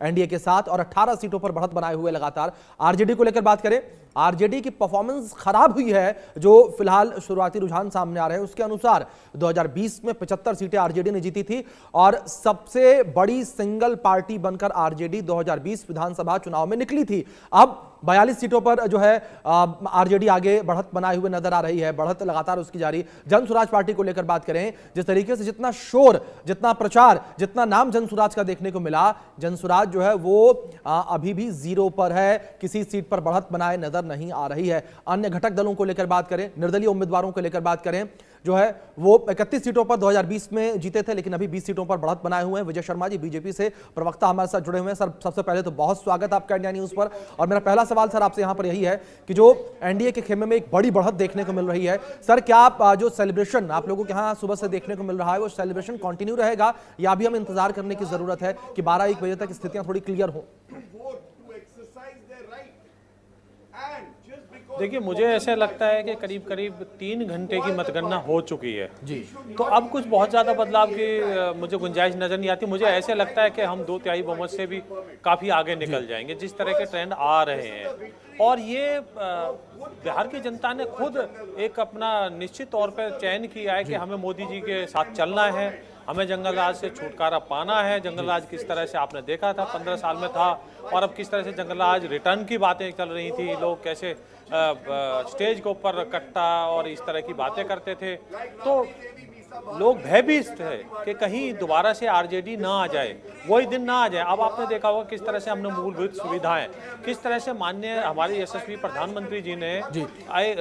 NDA के साथ और 18 सीटों पर बढ़त बनाए हुए लगातार। आरजेडी को लेकर बात करें, आरजेडी की परफॉर्मेंस खराब हुई है, जो फिलहाल शुरुआती रुझान सामने आ रहे हैं उसके अनुसार 2020 में 75 सीटें आरजेडी ने जीती थी और सबसे बड़ी सिंगल पार्टी बनकर आरजेडी 2020 विधानसभा चुनाव में निकली थी। अब 42 सीटों पर जो है आरजेडी आगे बढ़त बनाए हुए नजर आ रही है, बढ़त लगातार उसकी जारी। जन स्वराज पार्टी को लेकर बात करें, जिस तरीके से जितना शोर, जितना प्रचार, जितना नाम जन स्वराज का देखने को मिला, जन स्वराज जो है वो अभी भी जीरो पर है, किसी सीट पर बढ़त बनाए नजर नहीं आ रही है। अन्य घटक दलों को लेकर बात करें, निर्दलीय उम्मीदवारों को लेकर बात करें, जो है वो 31 सीटों पर 2020 में जीते थे, लेकिन अभी 20 सीटों पर बढ़त बनाए हुए हैं। विजय शर्मा जी बीजेपी से प्रवक्ता हमारे साथ जुड़े हुए हैं। सर, सबसे पहले तो बहुत स्वागत आपका इंडिया न्यूज पर। और मेरा पहला सवाल सर आपसे यहां पर यही है कि जो एनडीए के खेमे में एक बड़ी बढ़त देखने को मिल रही है, सर क्या आप जो सेलिब्रेशन आप लोगों के यहां सुबह से देखने को मिल रहा है वो सेलिब्रेशन कंटिन्यू रहेगा या अभी हमें इंतजार करने की जरूरत है कि 12-1 बजे तक स्थितियां थोड़ी क्लियर हो? देखिए, मुझे ऐसा लगता है कि करीब करीब 3 घंटे की मतगणना हो चुकी है जी। तो अब कुछ बहुत ज़्यादा बदलाव की मुझे गुंजाइश नज़र नहीं आती। मुझे ऐसे लगता है कि हम 2/3 बहुमत से भी काफ़ी आगे निकल जाएंगे, जिस तरह के ट्रेंड आ रहे हैं। और ये बिहार की जनता ने खुद एक अपना निश्चित तौर पर चयन किया है कि हमें मोदी जी के साथ चलना है, हमें जंगल राज से छुटकारा पाना है। जंगल राज किस तरह से आपने देखा था 15 साल में था, और अब किस तरह से जंगल राज रिटर्न की बातें चल रही थी, लोग कैसे स्टेज के ऊपर कट्टा और इस तरह की बातें करते थे, तो लोग भयभीत थे कि कहीं दोबारा से आरजेडी ना आ जाए, वही दिन ना आ जाए। अब आपने देखा होगा किस तरह से हमने मूलभूत सुविधाएं, किस तरह से माननीय हमारे यशस्वी प्रधानमंत्री जी ने जी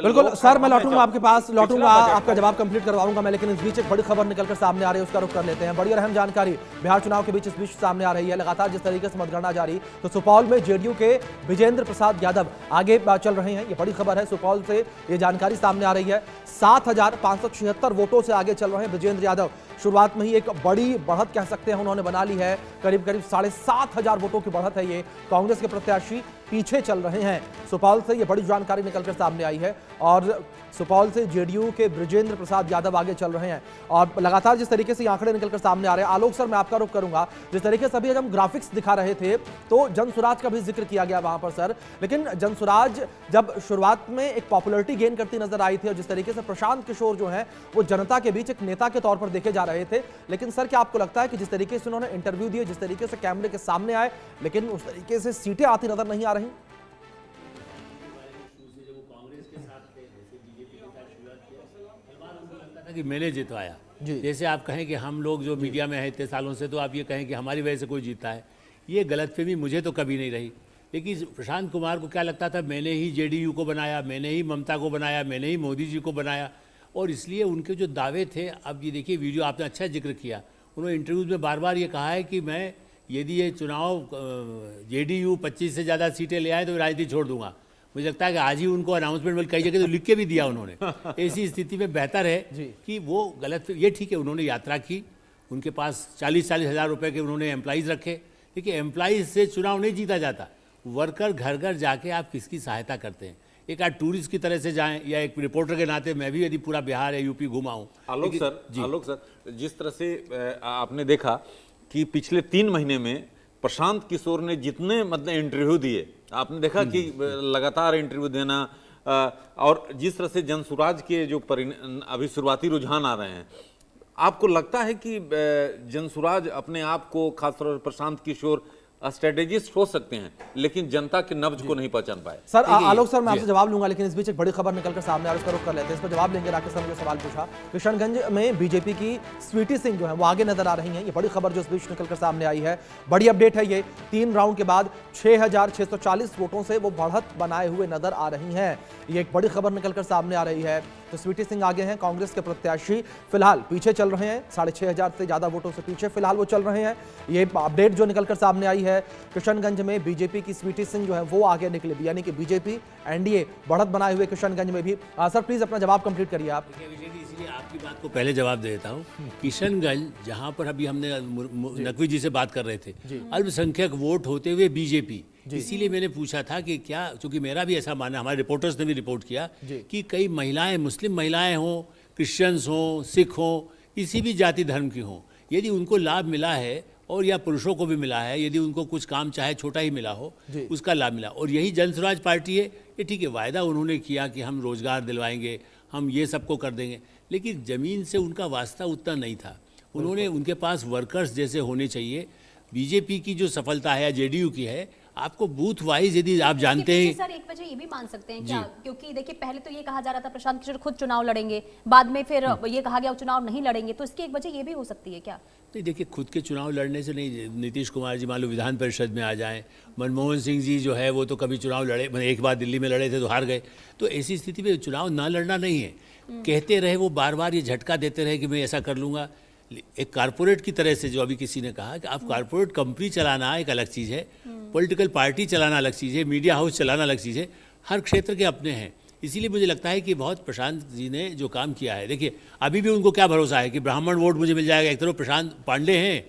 बिल्कुल। सर मैं लौटूंगा आपके पास, लौटूंगा, आपका जवाब कंप्लीट करवाऊंगा मैं, लेकिन इस बीच एक बड़ी खबर निकलकर सामने आ रही है, उसका रुख कर लेते हैं। बड़ी और अहम जानकारी बिहार चुनाव के बीच इस बीच सामने आ रही है। लगातार जिस तरीके से मतगणना जारी, तो सुपौल में जेडीयू के विजेंद्र प्रसाद यादव आगे चल रहे हैं, ये बड़ी खबर है। सुपौल से ये जानकारी सामने आ रही है, 7,576 वोटों से आगे चल रहे हैं विजेंद्र यादव। शुरुआत में ही एक बड़ी बढ़त कह सकते हैं उन्होंने बना ली है, करीब करीब 7,500 वोटों की बढ़त है ये। कांग्रेस के प्रत्याशी पीछे चल रहे हैं। सुपौल से ये बड़ी जानकारी निकलकर सामने आई है और सुपौल से जेडीयू के बृजेंद्र प्रसाद यादव आगे चल रहे हैं और लगातार जिस तरीके से आंकड़े निकलकर सामने आ रहे हैं। आलोक सर मैं आपका रुख करूंगा, जिस तरीके से अभी हम ग्राफिक्स दिखा रहे थे तो जन स्वराज का भी जिक्र किया गया वहां पर सर, लेकिन जन स्वराज जब शुरुआत में एक पॉपुलैरिटी गेन करती नजर आई थी और जिस तरीके से प्रशांत किशोर जो है वो जनता के बीच एक नेता के तौर पर देखे जा रहे थे, लेकिन सर क्या आपको लगता है कि जिस तरीके से उन्होंने इंटरव्यू दिए, जिस तरीके से कैमरे के सामने आए, लेकिन उस तरीके से सीटें आती नजर नहीं आ रही? कि मैंने जितवाया, जैसे आप कहें कि हम लोग जो मीडिया में हैं इतने सालों से, तो आप ये कहें कि हमारी वजह से कोई जीता है, ये गलतफहमी मुझे तो कभी नहीं रही। लेकिन प्रशांत कुमार को क्या लगता था मैंने ही जेडीयू को बनाया, मैंने ही ममता को बनाया, मैंने ही मोदी जी को बनाया, और इसलिए उनके जो दावे थे, अब ये देखिए वीडियो आपने अच्छा जिक्र किया, उन्होंने इंटरव्यूज़ में बार बार ये कहा है कि मैं यदि ये चुनाव जेडीयू 25 से ज़्यादा सीटें ले आए तो राजनीति छोड़ दूंगा। मुझे लगता है कि आज ही उनको अनाउंसमेंट में कई जगह तो लिख के भी दिया उन्होंने। ऐसी स्थिति में बेहतर है कि वो गलत, ये ठीक है उन्होंने यात्रा की, उनके पास 40-40 हज़ार रुपये के उन्होंने एम्प्लॉइज़ रखे, देखिए एम्प्लॉइज़ से चुनाव नहीं जीता जाता, वर्कर घर घर जाके आप किसकी सहायता करते हैं। एक आज टूरिस्ट की तरह से जाएं या एक रिपोर्टर के नाते मैं भी यदि पूरा बिहार या यूपी घुमा हूँ। आलोक सर, जिस तरह से आपने देखा कि पिछले 3 महीने में प्रशांत किशोर ने जितने मतलब इंटरव्यू दिए, आपने देखा कि लगातार इंटरव्यू देना, और जिस तरह से जन स्वराज के जो अभी शुरुआती रुझान आ रहे हैं, आपको लगता है कि जन स्वराज अपने आप को, खासतौर पर प्रशांत किशोर स्ट्रेटेजिस्ट हो सकते हैं, लेकिन जनता के नब्ज को नहीं पहचान पाए? सर आलोक सर मैं आपसे जवाब लूंगा, लेकिन इस बीच एक बड़ी खबर निकलकर सामने आ रही है, उसका रुख कर लेते हैं, इस पर जवाब लेंगे। राकेश सर ने सवाल पूछा, किशनगंज में बीजेपी की स्वीटी सिंह जो है वो आगे नजर आ रही हैं, ये बड़ी खबर जो इस बीच निकलकर सामने आई है, बड़ी अपडेट है ये। 3 राउंड के बाद 6,640 वोटों से वो बढ़त बनाए हुए नजर आ रही हैं, ये एक बड़ी खबर निकलकर सामने आ रही है। तो स्वीटी सिंह आगे हैं, कांग्रेस के प्रत्याशी फिलहाल पीछे चल रहे हैं, 6,500 से ज्यादा वोटों से पीछे फिलहाल वो चल रहे हैं। ये अपडेट जो निकलकर सामने आई है, किशनगंज में बीजेपी की स्वीटी सिंह जो है वो आगे निकले, यानी कि बीजेपी एनडीए बढ़त बनाए हुए किशनगंज में भी। सर प्लीज अपना जवाब कंप्लीट करिए आप। इसलिए आपकी बात को पहले जवाब दे देता हूँ। किशनगंज जहाँ पर अभी हमने नकवी जी से बात कर रहे थे, अल्पसंख्यक वोट होते हुए बीजेपी, इसीलिए मैंने पूछा था कि क्या, चूंकि मेरा भी ऐसा मानना है, हमारे रिपोर्टर्स ने भी रिपोर्ट किया कि कई महिलाएं, मुस्लिम महिलाएं हों, क्रिश्चियंस हों, सिख हों, किसी भी जाति धर्म की हों, यदि उनको लाभ मिला है और या पुरुषों को भी मिला है, यदि उनको कुछ काम चाहे छोटा ही मिला हो उसका लाभ मिला। और यही जन स्वराज पार्टी है, ये ठीक है, वायदा उन्होंने किया कि हम रोजगार दिलवाएंगे, हम ये सबको कर देंगे, लेकिन ज़मीन से उनका वास्ता उतना नहीं था। उन्होंने, उनके पास वर्कर्स जैसे होने चाहिए। बीजेपी की जो सफलता है या जेडीयू की है, आपको बूथ वाइज यदि आप जानते हैं। सर एक वजह ये भी मान सकते हैं क्या, क्योंकि देखिए पहले तो ये कहा जा रहा था प्रशांत किशोर खुद चुनाव लड़ेंगे, बाद में फिर ये कहा गया चुनाव नहीं लड़ेंगे, तो इसकी एक वजह ये भी हो सकती है क्या? नहीं, देखिए खुद के चुनाव लड़ने से नहीं, नीतीश कुमार जी मान लो विधान परिषद में आ जाएं, मनमोहन सिंह जी जो है वो तो कभी चुनाव लड़े, एक बार दिल्ली में लड़े थे तो हार गए, तो ऐसी स्थिति में चुनाव ना लड़ना नहीं है। कहते रहे वो बार बार ये झटका देते रहे कि मैं ऐसा कर लूँगा। एक कारपोरेट की तरह से, जो अभी किसी ने कहा कि आप कारपोरेट कंपनी चलाना एक अलग चीज़ है, पॉलिटिकल पार्टी चलाना अलग चीज़ है, मीडिया हाउस चलाना अलग चीज़ है, हर क्षेत्र के अपने हैं। इसीलिए मुझे लगता है कि बहुत प्रशांत जी ने जो काम किया है, देखिए अभी भी उनको क्या भरोसा है कि ब्राह्मण वोट मुझे मिल जाएगा। एक तरफ प्रशांत पांडे हैं,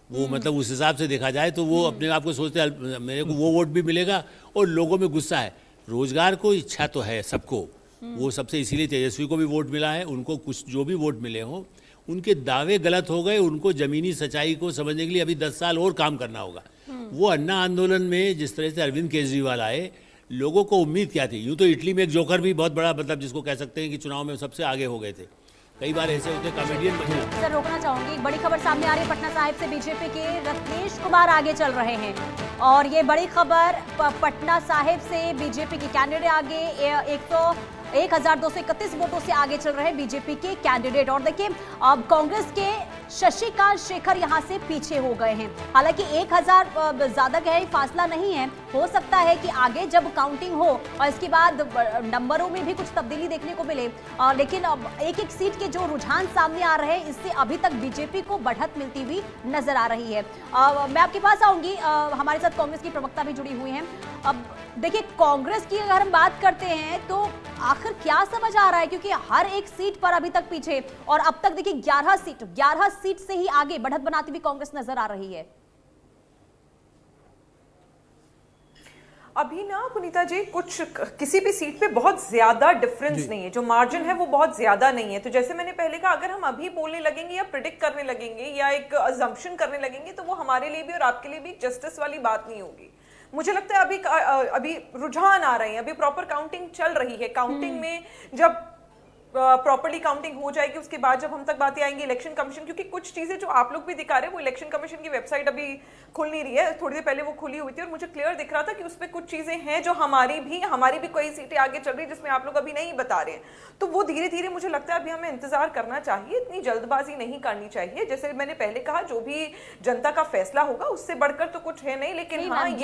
वो मतलब उस हिसाब से देखा जाए तो वो अपने आप को सोचते हैं मेरे को वो वोट भी मिलेगा, और लोगों में गुस्सा है। रोजगार को इच्छा तो है सबको, वो सबसे, इसीलिए तेजस्वी को भी वोट मिला है, उनको कुछ जो भी वोट मिले हों, उनके दावे गलत हो गए, उनको जमीनी सच्चाई को समझने के लिए अभी 10 साल और काम करना होगा। वो अन्ना आंदोलन में जिस तरह से अरविंद केजरीवाल आए, लोगों को उम्मीद क्या थी? यूँ तो इटली में एक जोकर भी बहुत बड़ा, मतलब जिसको कह सकते हैं कि चुनाव में सबसे आगे हो गए थे, कई बार ऐसे होते कॉमेडियन बने। सर रोकना चाहूंगी, एक बड़ी खबर सामने आ रही है, पटना साहिब से बीजेपी के रत्नेश कुमार आगे चल रहे हैं, और ये बड़ी खबर पटना साहिब से बीजेपी के कैंडिडेट आगे 1231 वोटों से आगे चल रहे बीजेपी के कैंडिडेट। और देखिए अब कांग्रेस के शशिकांत शेखर यहां से पीछे हो गए हैं। हालांकि 1000 ज्यादा गहरी फासला नहीं है, हो सकता है कि आगे जब काउंटिंग हो और इसके बाद नंबरों में भी कुछ तब्दीली देखने को मिले, लेकिन अब एक एक सीट के जो रुझान सामने आ रहे हैं, इससे अभी तक बीजेपी को बढ़त मिलती हुई नजर आ रही है। मैं आपके पास आऊंगी, हमारे साथ कांग्रेस की प्रवक्ता भी जुड़ी हुई हैं। अब देखिए कांग्रेस की अगर हम बात करते हैं तो आखिर क्या समझ आ रहा है, क्योंकि हर एक सीट पर अभी तक पीछे, और अब तक देखिए 11 सीट से ही आगे बढ़त बनाती हुई कांग्रेस नजर आ रही है। अभी ना पुनीता जी, कुछ किसी भी सीट पे बहुत ज्यादा डिफरेंस नहीं है, जो मार्जिन है वो बहुत ज्यादा नहीं है। तो जैसे मैंने पहले कहा, अगर हम अभी बोलने लगेंगे या प्रिडिक्ट करने लगेंगे या एक अजम्पशन करने लगेंगे, तो वो हमारे लिए भी और आपके लिए भी जस्टिस वाली बात नहीं होगी। मुझे लगता है अभी रुझान आ रहे हैं, अभी प्रॉपर काउंटिंग चल रही है। काउंटिंग में जब प्रॉपर्ली काउंटिंग हो जाएगी, उसके बाद जब हम तक बातें आएंगी इलेक्शन कमीशन, क्योंकि कुछ चीजें जो आप लोग भी दिखा रहे हैं, वो इलेक्शन कमीशन की वेबसाइट अभी खुल नहीं रही है, थोड़ी देर पहले वो खुली हुई थी और मुझे क्लियर दिख रहा था कि उस पर कुछ चीजें हैं जो हमारी भी कोई सीटें आगे चल रही है जिसमें आप लोग अभी नहीं बता रहे हैं। तो वो धीरे धीरे मुझे लगता है अभी हमें इंतजार करना चाहिए, इतनी जल्दबाजी नहीं करनी चाहिए। जैसे मैंने पहले कहा, जो भी जनता का फैसला होगा उससे बढ़कर तो कुछ है नहीं, लेकिन हाँ, ये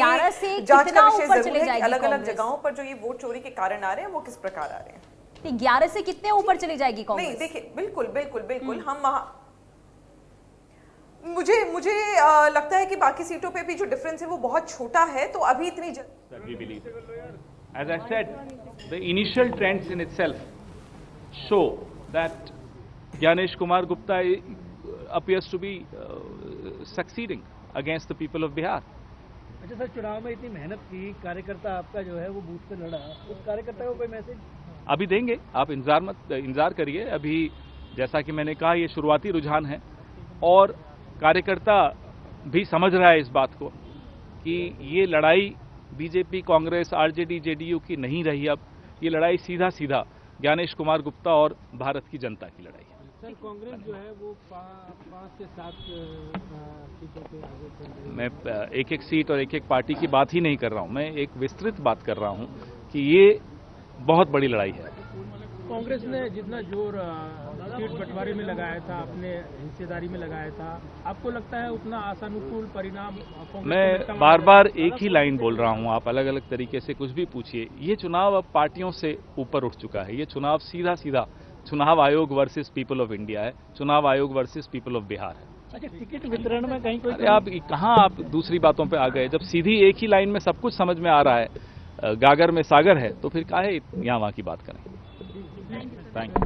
जांच का विषय जरूर है कि अलग अलग जगहों पर जो ये वोट चोरी के कारण आ रहे हैं वो किस प्रकार आ रहे हैं। 11 से कितने ऊपर चली जाएगी कांग्रेस? नहीं देखिए, बिल्कुल हम मुझे लगता है कि बाकी सीटों पे भी जो डिफरेंस है वो बहुत छोटा है, तो अभी इतनी As I said, the initial trends in itself show that Gyanesh Kumar Gupta appears to be succeeding against the people of Bihar. अच्छा सर, चुनाव में इतनी मेहनत की, कार्यकर्ता आपका जो है वो बूथ पे लड़ा, उस कार्यकर्ता को कोई मैसेज अभी देंगे, आप इंतजार करिए। अभी जैसा कि मैंने कहा, ये शुरुआती रुझान है और कार्यकर्ता भी समझ रहा है इस बात को कि ये लड़ाई बीजेपी, कांग्रेस, आरजेडी, जेडीयू की नहीं रही। अब ये लड़ाई सीधा ज्ञानेश कुमार गुप्ता और भारत की जनता की लड़ाई है। सर कांग्रेस जो है वो 5 से 7 सीटों पे आगे चल रही है। मैं एक एक सीट और एक एक पार्टी की बात ही नहीं कर रहा हूँ, मैं एक विस्तृत बात कर रहा हूँ कि ये बहुत बड़ी लड़ाई है। कांग्रेस ने जितना जोर सीट बंटवारे में लगाया था, अपने हिस्सेदारी में लगाया था, आपको लगता है उतना आशानुकूल परिणाम? मैं बार बार एक ही लाइन बोल रहा हूं, आप अलग अलग तरीके से कुछ भी पूछिए। ये चुनाव अब पार्टियों से ऊपर उठ चुका है। ये चुनाव सीधा चुनाव आयोग वर्सेस पीपल ऑफ इंडिया है, चुनाव आयोग वर्सेस पीपल ऑफ बिहार है। अच्छा, टिकट वितरण में कहीं कोई अरे आप कहाँ आप दूसरी बातों पे आ गए? जब सीधी एक ही लाइन में सब कुछ समझ में आ रहा है, गागर में सागर है, तो फिर काहे यहाँ वहाँ की बात करें। Thank you.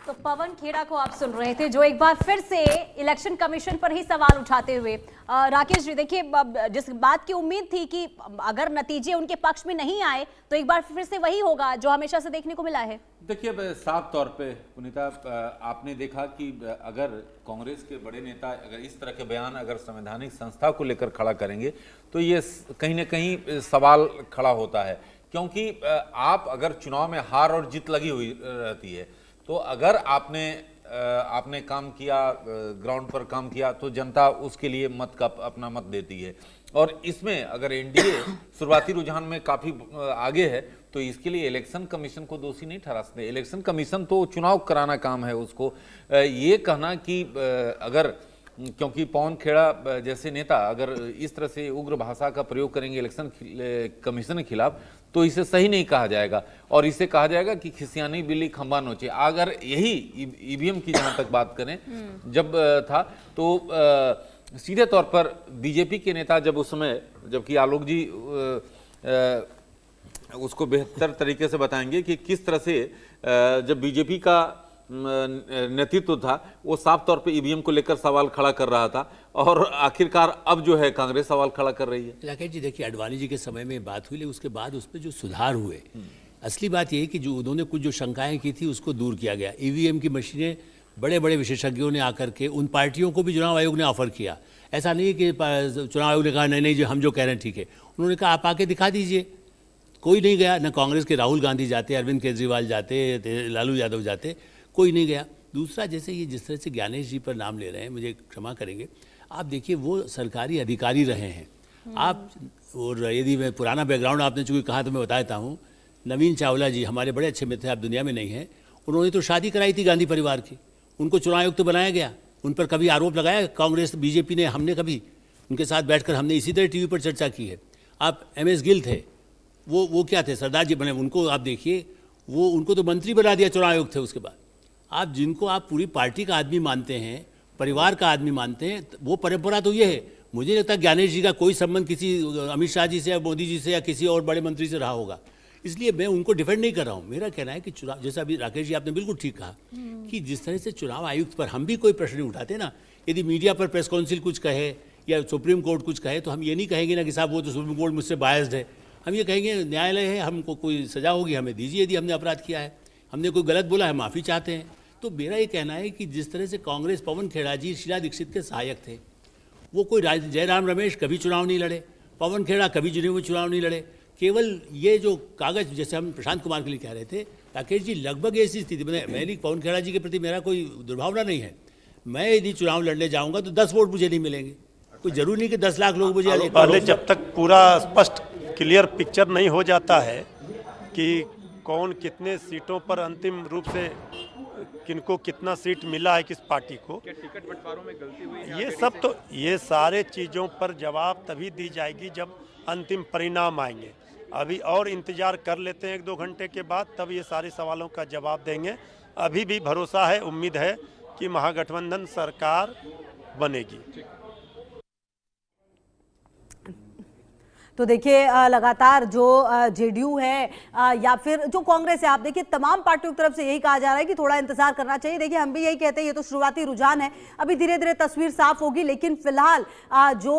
तो पवन खेड़ा को आप सुन रहे थे, जो एक बार फिर से इलेक्शन कमीशन पर ही सवाल उठाते हुए। राकेश जी, देखिए, जिस बात की उम्मीद थी कि अगर नतीजे उनके पक्ष में नहीं आए तो एक बार फिर से वही होगा जो हमेशा से देखने को मिला है। देखिए, साफ तौर पे पुनीता, आपने देखा कि अगर कांग्रेस के बड़े नेता अगर इस तरह के बयान अगर संवैधानिक संस्था को लेकर खड़ा करेंगे तो ये कहीं ना कहीं सवाल खड़ा होता है, क्योंकि आप अगर चुनाव में हार और जीत लगी हुई रहती है तो अगर आपने काम किया, ग्राउंड पर काम किया, तो जनता उसके लिए अपना मत देती है। और इसमें अगर एनडीए शुरुआती रुझान में काफी आगे है तो इसके लिए इलेक्शन कमीशन को दोषी नहीं ठहरा सकते। इलेक्शन कमीशन तो चुनाव कराना काम है उसको। ये कहना कि अगर, क्योंकि पवन खेड़ा जैसे नेता अगर इस तरह से उग्र भाषा का प्रयोग करेंगे इलेक्शन कमीशन के खिलाफ तो इसे सही नहीं कहा जाएगा, और इसे कहा जाएगा कि खिसियानी बिल्ली खंबा नोचे। अगर यही ईवीएम की जहां तक बात करें, जब था तो सीधे तौर पर बीजेपी के नेता जब उस समय, जबकि आलोक जी उसको बेहतर तरीके से बताएंगे कि किस तरह से जब बीजेपी का नेतृत्व था वो साफ तौर पे ईवीएम को लेकर सवाल खड़ा कर रहा था, और आखिरकार अब जो है कांग्रेस सवाल खड़ा कर रही है। राकेश जी, देखिए, अडवाणी जी के समय में बात हुई, लेकिन उसके बाद उसमें जो सुधार हुए, असली बात यह है कि जो उन्होंने कुछ जो शंकाएं की थी उसको दूर किया गया। ईवीएम की मशीनें बड़े बड़े विशेषज्ञों ने आकर के उन पार्टियों को भी चुनाव आयोग ने ऑफर किया। ऐसा नहीं है कि चुनाव आयोग ने कहा नहीं नहीं जी हम जो कह रहे हैं ठीक है, उन्होंने कहा आप आके दिखा दीजिए। कोई नहीं गया, न कांग्रेस के राहुल गांधी जाते, अरविंद केजरीवाल जाते, लालू यादव जाते, कोई नहीं गया। दूसरा, जैसे ये जिस तरह से ज्ञानेश जी पर नाम ले रहे हैं, मुझे क्षमा करेंगे, आप देखिए वो सरकारी अधिकारी रहे हैं आप, और यदि मैं पुराना बैकग्राउंड आपने चूँकि कहा तो मैं बता देता हूँ। नवीन चावला जी हमारे बड़े अच्छे मित्र हैं, आप दुनिया में नहीं हैं, उन्होंने तो शादी कराई थी गांधी परिवार की, उनको चुनाव आयुक्त तो बनाया गया। उन पर कभी आरोप लगाया कांग्रेस बीजेपी ने, हमने कभी उनके साथ बैठकर हमने इसी तरह टीवी पर चर्चा की है। आप MS गिल थे, वो क्या थे, सरदार जी बने, उनको आप देखिए, वो उनको तो मंत्री बना दिया, चुनाव आयुक्त थे। उसके बाद आप जिनको आप पूरी पार्टी का आदमी मानते हैं, परिवार का आदमी मानते हैं, वो परंपरा तो ये है। मुझे नहीं लगता ज्ञानेश जी का कोई संबंध किसी अमित शाह जी से या मोदी जी से या किसी और बड़े मंत्री से रहा होगा, इसलिए मैं उनको डिफेंड नहीं कर रहा हूँ। मेरा कहना है कि चुनाव, जैसा अभी राकेश जी आपने बिल्कुल ठीक कहा कि जिस तरह से चुनाव आयुक्त पर हम भी कोई प्रश्न नहीं उठाते ना, यदि मीडिया पर प्रेस काउंसिल कुछ कहे या सुप्रीम कोर्ट कुछ कहे तो हम ये नहीं कहेंगे ना कि साहब वो तो सुप्रीम कोर्ट मुझसे बायस्ड है। हम ये कहेंगे न्यायालय है, हमको कोई सजा होगी हमें दीजिए, यदि हमने अपराध किया है, हमने कोई गलत बोला है, माफ़ी चाहते हैं। तो मेरा ये कहना है कि जिस तरह से कांग्रेस, पवन खेड़ा जी शीला दीक्षित के सहायक थे, वो कोई जयराम रमेश कभी चुनाव नहीं लड़े, पवन खेड़ा कभी जिन्हें चुनाव नहीं लड़े। केवल ये जो कागज, जैसे हम प्रशांत कुमार के लिए कह रहे थे, राकेश जी लगभग ऐसी स्थिति, मैंने पवन खेड़ा जी के प्रति मेरा कोई दुर्भावना नहीं है, मैं यदि चुनाव लड़ने जाऊंगा तो 10 वोट मुझे नहीं मिलेंगे, कोई जरूरी नहीं कि 10 लाख लोग मुझे। पहले जब तक पूरा स्पष्ट क्लियर पिक्चर नहीं हो जाता है कि कौन कितने सीटों पर अंतिम रूप से किनको कितना सीट मिला है किस पार्टी को, टिकट बंटवारों में गलती हुई, ये सब तो, ये सारे चीज़ों पर जवाब तभी दी जाएगी जब अंतिम परिणाम आएंगे। अभी और इंतजार कर लेते हैं 1-2 घंटे के बाद, तब ये सारे सवालों का जवाब देंगे। अभी भी भरोसा है, उम्मीद है कि महागठबंधन सरकार बनेगी। तो देखिए, लगातार जो जेडीयू है या फिर जो कांग्रेस है, आप देखिए तमाम पार्टियों की तरफ से यही कहा जा रहा है कि थोड़ा इंतजार करना चाहिए। देखिए, हम भी यही कहते हैं, ये तो शुरुआती रुझान है, अभी धीरे धीरे तस्वीर साफ होगी, लेकिन फिलहाल जो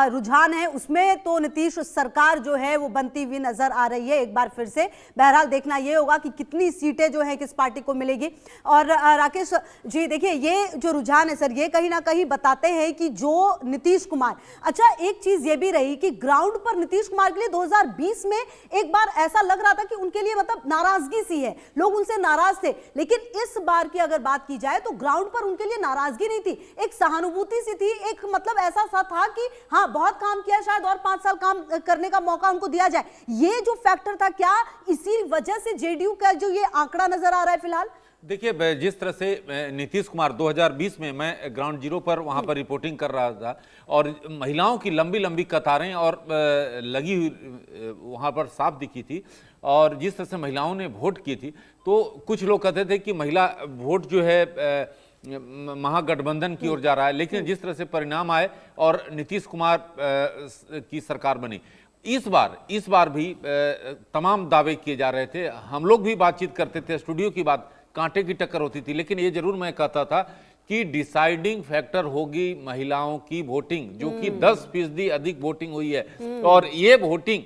रुझान है उसमें तो नीतीश सरकार जो है वो बनती हुई नजर आ रही है एक बार फिर से। बहरहाल देखना ये होगा कि कितनी सीटें जो है किस पार्टी को मिलेगी। और राकेश जी, देखिए ये जो रुझान है सर, ये कहीं ना कहीं बताते हैं कि जो नीतीश कुमार, अच्छा एक चीज ये भी रही कि ग्राउंड पर नीतीश कुमार के लिए 2020 में एक बार ऐसा लग रहा था कि उनके लिए मतलब नाराजगी सी है, लोग उनसे नाराज थे, लेकिन इस बार की अगर बात की जाए तो ग्राउंड पर उनके लिए नाराजगी नहीं थी, एक सहानुभूति सी थी, एक मतलब ऐसा सा था कि हाँ बहुत काम किया, शायद और 5 साल काम करने का मौका उनको दिया जाए। ये जो फैक्टर था, क्या इसी वजह से जेडीयू का जो ये आंकड़ा नजर आ रहा है फिलहाल? देखिए, जिस तरह से नीतीश कुमार 2020 में मैं ग्राउंड जीरो पर वहां पर रिपोर्टिंग कर रहा था और महिलाओं की लंबी लंबी कतारें और लगी हुई वहां पर साफ दिखी थी, और जिस तरह से महिलाओं ने वोट की थी, तो कुछ लोग कहते थे कि महिला वोट जो है महागठबंधन की ओर जा रहा है, लेकिन जिस तरह से परिणाम आए और नीतीश कुमार की सरकार बनी, इस बार भी तमाम दावे किए जा रहे थे। हम लोग भी बातचीत करते थे, स्टूडियो की बात कांटे की टक्कर होती थी। लेकिन ये जरूर मैं कहता था कि डिसाइडिंग फैक्टर होगी महिलाओं की वोटिंग, जो कि 10% अधिक वोटिंग हुई है। और ये वोटिंग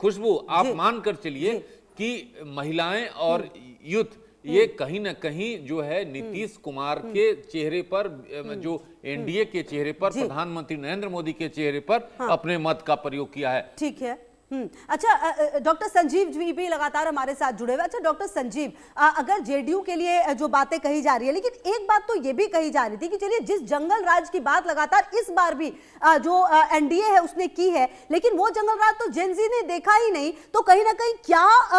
खुशबू, आप मान कर चलिए कि महिलाएं और यूथ ये कहीं ना कहीं जो है नीतीश कुमार के चेहरे पर, जो एनडीए के चेहरे पर, प्रधानमंत्री नरेंद्र मोदी के चेहरे पर अपने मत का प्रयोग किया है। ठीक है। अच्छा, डॉक्टर संजीव जी भी लगातार हमारे साथ जुड़े हुए। अच्छा डॉक्टर संजीव, अगर जेडीयू के लिए जो बातें कही जा रही है, लेकिन एक बात तो ये भी कही जा रही थी कि चलिए जिस जंगल राज की बात लगातार इस बार भी जो एनडीए है उसने की है, लेकिन वो जंगल राज तो जेन ज़ी ने देखा ही नहीं, तो कहीं ना कहीं क्या